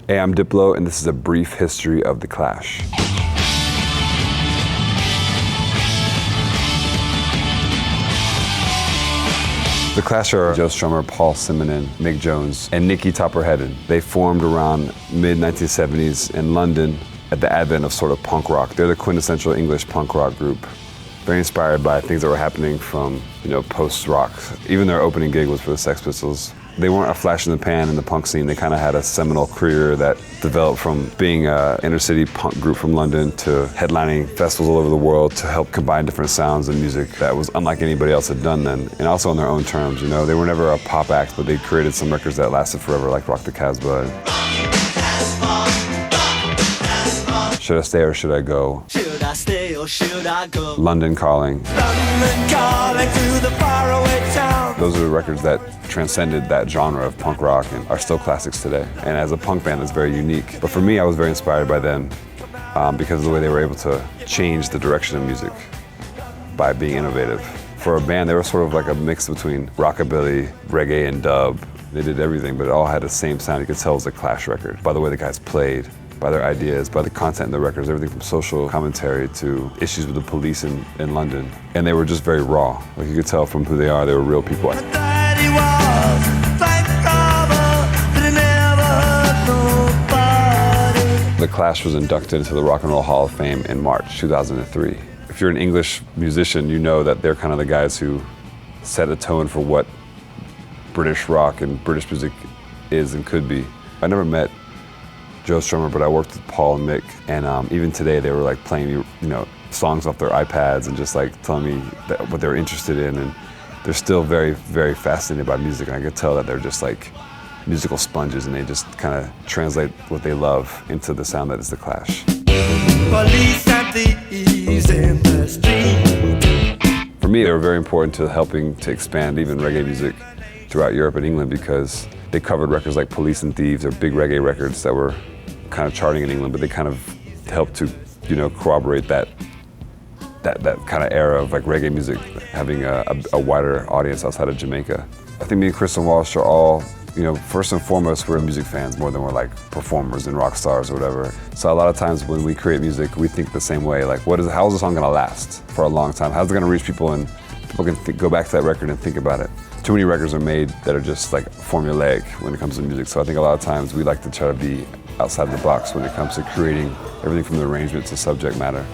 Hey, I'm Diplo, and this is a brief history of The Clash. The Clash are Joe Strummer, Paul Simonon, Mick Jones, and Nicky Topper-Headon. They formed around mid-1970s in London at the advent of sort of punk rock. They're the quintessential English punk rock group. Very inspired by things that were happening from, post-rock. Even their opening gig was for the Sex Pistols. They weren't a flash in the pan in the punk scene. They kind of had a seminal career that developed from being an inner city punk group from London to headlining festivals all over the world to help combine different sounds and music that was unlike anybody else had done then, and also on their own terms. They were never a pop act, but they created some records that lasted forever, like Rock the Casbah. Should I Stay or Should I Go? Should I stay or should I go? London Calling. London calling to the faraway town. Those are the records that transcended that genre of punk rock and are still classics today. And as a punk band, that's very unique. But for me, I was very inspired by them because of the way they were able to change the direction of music by being innovative. For a band, they were sort of like a mix between rockabilly, reggae, and dub. They did everything, but it all had the same sound. You could tell it was a Clash record by the way the guys played, by their ideas, by the content in the records, everything from social commentary to issues with the police in London. And they were just very raw. Like you could tell from who they are, they were real people. The Clash was inducted into the Rock and Roll Hall of Fame in March 2003. If you're an English musician, you know that they're kind of the guys who set a tone for what British rock and British music is and could be. I never met Joe Strummer, but I worked with Paul and Mick, and even today they were like playing songs off their iPads and just like telling me what they were interested in, and they're still very, very fascinated by music, and I could tell that they're just like musical sponges, and they just kind of translate what they love into the sound that is The Clash. Police and thieves in the street. For me, they were very important to helping to expand even reggae music throughout Europe and England because they covered records like Police and Thieves, or big reggae records that were kind of charting in England, but they kind of helped to, corroborate that kind of era of like reggae music having a wider audience outside of Jamaica. I think me and Chris and Walsh are all, first and foremost, we're music fans more than we're like performers and rock stars or whatever. So a lot of times when we create music, we think the same way. Like, how is the song gonna last for a long time? How's it gonna reach people and people can go back to that record and think about it? Too many records are made that are just like formulaic when it comes to music. So I think a lot of times we like to try to be outside of the box when it comes to creating everything from the arrangement to subject matter.